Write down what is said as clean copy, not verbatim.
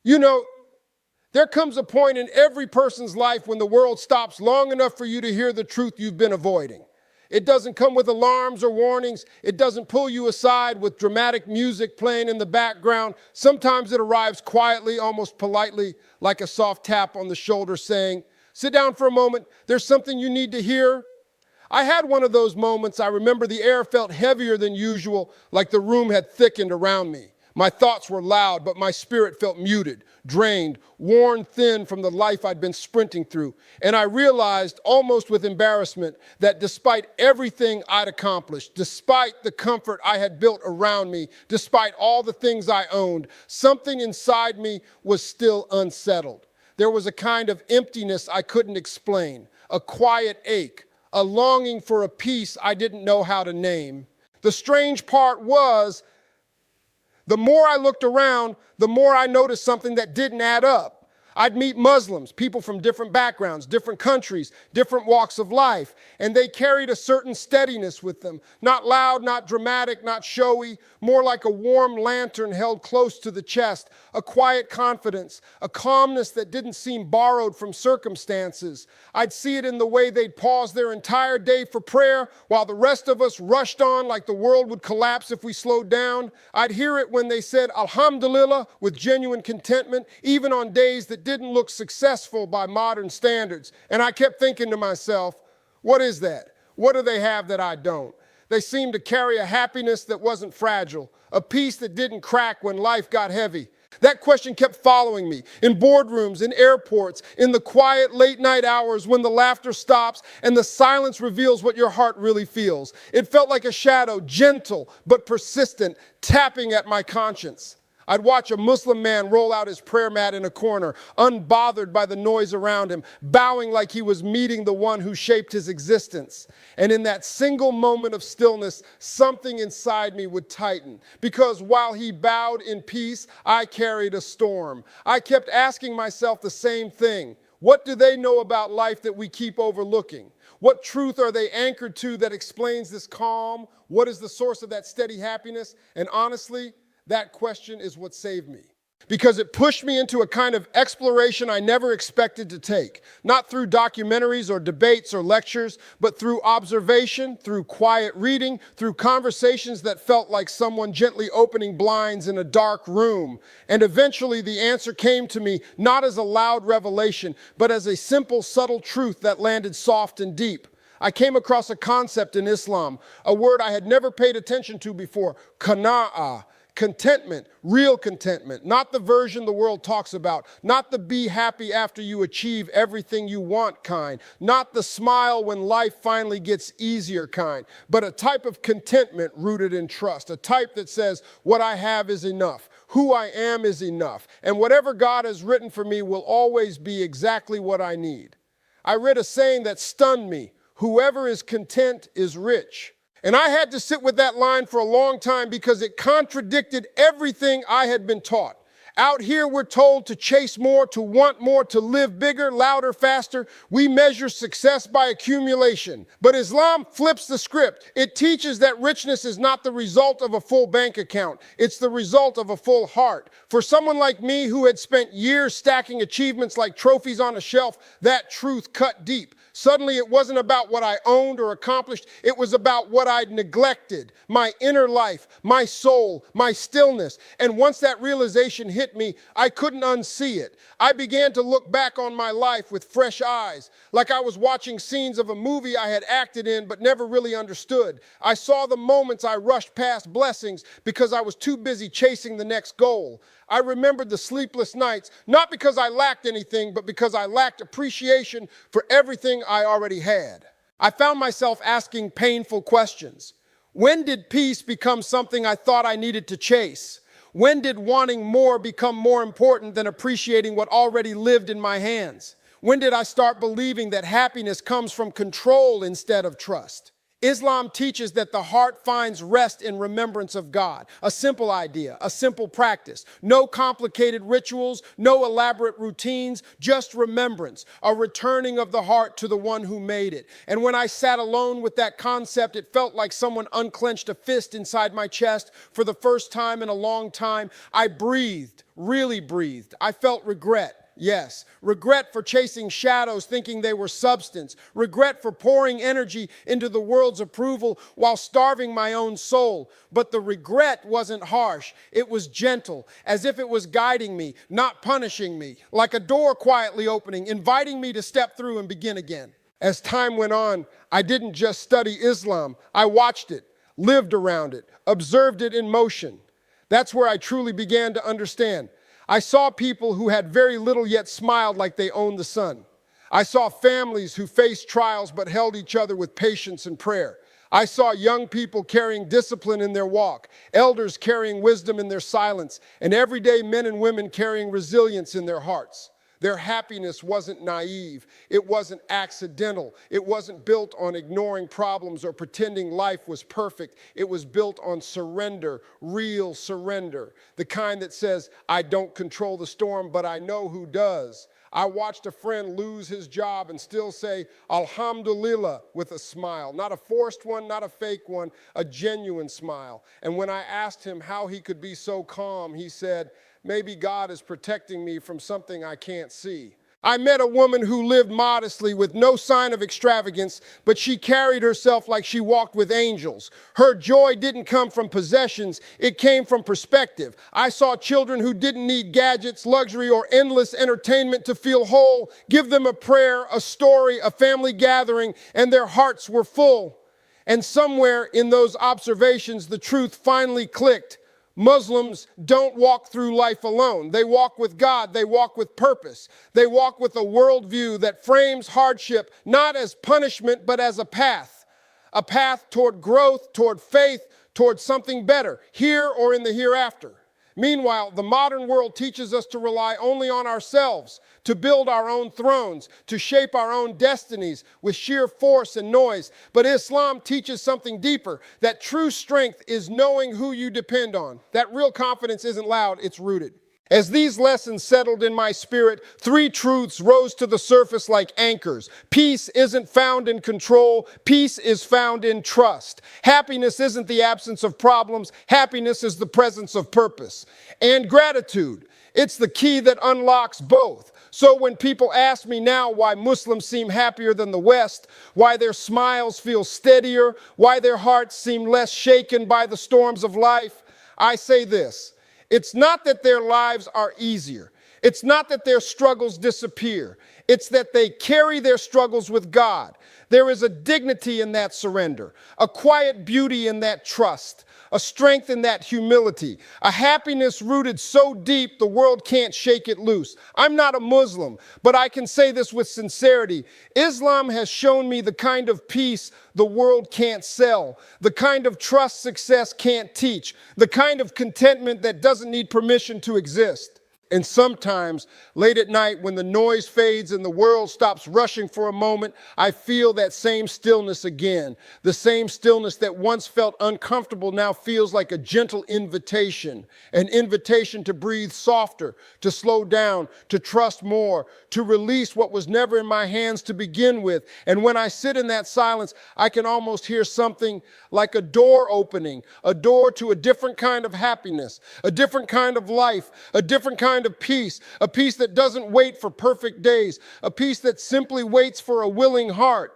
You know, there comes a point in every person's life when the world stops long enough for you to hear the truth you've been avoiding. It doesn't come with alarms or warnings. It doesn't pull you aside with dramatic music playing in the background. Sometimes it arrives quietly, almost politely, like a soft tap on the shoulder saying, "Sit down for a moment. There's something you need to hear." I had one of those moments. I remember the air felt heavier than usual, like the room had thickened around me. My thoughts were loud, but my spirit felt muted, drained, worn thin from the life I'd been sprinting through. And I realized, almost with embarrassment, that despite everything I'd accomplished, despite the comfort I had built around me, despite all the things I owned, something inside me was still unsettled. There was a kind of emptiness I couldn't explain, a quiet ache, a longing for a peace I didn't know how to name. The strange part was, the more I looked around, the more I noticed something that didn't add up. I'd meet Muslims, people from different backgrounds, different countries, different walks of life, and they carried a certain steadiness with them. Not loud, not dramatic, not showy, more like a warm lantern held close to the chest, a quiet confidence, a calmness that didn't seem borrowed from circumstances. I'd see it in the way they'd pause their entire day for prayer while the rest of us rushed on like the world would collapse if we slowed down. I'd hear it when they said Alhamdulillah with genuine contentment, even on days that didn't look successful by modern standards. And I kept thinking to myself, what is that? What do they have that I don't? They seemed to carry a happiness that wasn't fragile, a peace that didn't crack when life got heavy. That question kept following me in boardrooms, in airports, in the quiet late night hours when the laughter stops and the silence reveals what your heart really feels. It felt like a shadow, gentle but persistent, tapping at my conscience. I'd watch a Muslim man roll out his prayer mat in a corner, unbothered by the noise around him, bowing like he was meeting the one who shaped his existence. And in that single moment of stillness, something inside me would tighten. Because while he bowed in peace, I carried a storm. I kept asking myself the same thing. What do they know about life that we keep overlooking? What truth are they anchored to that explains this calm? What is the source of that steady happiness? And honestly, that question is what saved me, because it pushed me into a kind of exploration I never expected to take, not through documentaries or debates or lectures, but through observation, through quiet reading, through conversations that felt like someone gently opening blinds in a dark room. And eventually the answer came to me not as a loud revelation, but as a simple, subtle truth that landed soft and deep. I came across a concept in Islam, a word I had never paid attention to before, Qanā'ah. Contentment, real contentment, not the version the world talks about, not the be happy after you achieve everything you want kind, not the smile when life finally gets easier kind, but a type of contentment rooted in trust, a type that says, what I have is enough, who I am is enough, and whatever God has written for me will always be exactly what I need. I read a saying that stunned me, whoever is content is rich. And I had to sit with that line for a long time because it contradicted everything I had been taught. Out here, we're told to chase more, to want more, to live bigger, louder, faster. We measure success by accumulation. But Islam flips the script. It teaches that richness is not the result of a full bank account. It's the result of a full heart. For someone like me who had spent years stacking achievements like trophies on a shelf, that truth cut deep. Suddenly, it wasn't about what I owned or accomplished. It was about what I'd neglected, my inner life, my soul, my stillness. And once that realization hit me, I couldn't unsee it. I began to look back on my life with fresh eyes, like I was watching scenes of a movie I had acted in but never really understood. I saw the moments I rushed past blessings because I was too busy chasing the next goal. I remembered the sleepless nights, not because I lacked anything, but because I lacked appreciation for everything I already had. I found myself asking painful questions. When did peace become something I thought I needed to chase? When did wanting more become more important than appreciating what already lived in my hands? When did I start believing that happiness comes from control instead of trust? Islam teaches that the heart finds rest in remembrance of God. A simple idea, a simple practice. No complicated rituals, no elaborate routines, just remembrance, a returning of the heart to the one who made it. And when I sat alone with that concept, it felt like someone unclenched a fist inside my chest. For the first time in a long time, I breathed, really breathed. I felt regret. Yes, regret for chasing shadows thinking they were substance. Regret for pouring energy into the world's approval while starving my own soul. But the regret wasn't harsh. It was gentle, as if it was guiding me, not punishing me. Like a door quietly opening, inviting me to step through and begin again. As time went on, I didn't just study Islam. I watched it, lived around it, observed it in motion. That's where I truly began to understand. I saw people who had very little yet smiled like they owned the sun. I saw families who faced trials but held each other with patience and prayer. I saw young people carrying discipline in their walk, elders carrying wisdom in their silence, and everyday men and women carrying resilience in their hearts. Their happiness wasn't naive. It wasn't accidental. It wasn't built on ignoring problems or pretending life was perfect. It was built on surrender, real surrender, the kind that says, I don't control the storm, but I know who does. I watched a friend lose his job and still say, Alhamdulillah, with a smile. Not a forced one, not a fake one, a genuine smile. And when I asked him how he could be so calm, he said, maybe God is protecting me from something I can't see. I met a woman who lived modestly with no sign of extravagance, but she carried herself like she walked with angels. Her joy didn't come from possessions, it came from perspective. I saw children who didn't need gadgets, luxury, or endless entertainment to feel whole. Give them a prayer, a story, a family gathering, and their hearts were full. And somewhere in those observations, the truth finally clicked. Muslims don't walk through life alone. They walk with God. They walk with purpose. They walk with a worldview that frames hardship not as punishment, but as a path toward growth, toward faith, toward something better, here or in the hereafter. Meanwhile, the modern world teaches us to rely only on ourselves, to build our own thrones, to shape our own destinies with sheer force and noise. But Islam teaches something deeper, that true strength is knowing who you depend on. That real confidence isn't loud, it's rooted. As these lessons settled in my spirit, three truths rose to the surface like anchors. Peace isn't found in control. Peace is found in trust. Happiness isn't the absence of problems. Happiness is the presence of purpose. And gratitude. It's the key that unlocks both. So when people ask me now why Muslims seem happier than the West, why their smiles feel steadier, why their hearts seem less shaken by the storms of life, I say this. It's not that their lives are easier. It's not that their struggles disappear. It's that they carry their struggles with God. There is a dignity in that surrender, a quiet beauty in that trust, a strength in that humility, a happiness rooted so deep the world can't shake it loose. I'm not a Muslim, but I can say this with sincerity. Islam has shown me the kind of peace the world can't sell, the kind of trust success can't teach, the kind of contentment that doesn't need permission to exist. And sometimes, late at night, when the noise fades and the world stops rushing for a moment, I feel that same stillness again. The same stillness that once felt uncomfortable now feels like a gentle invitation. An invitation to breathe softer, to slow down, to trust more, to release what was never in my hands to begin with. And when I sit in that silence, I can almost hear something like a door opening, a door to a different kind of happiness, a different kind of life, a different kind of peace, a peace that doesn't wait for perfect days, a peace that simply waits for a willing heart.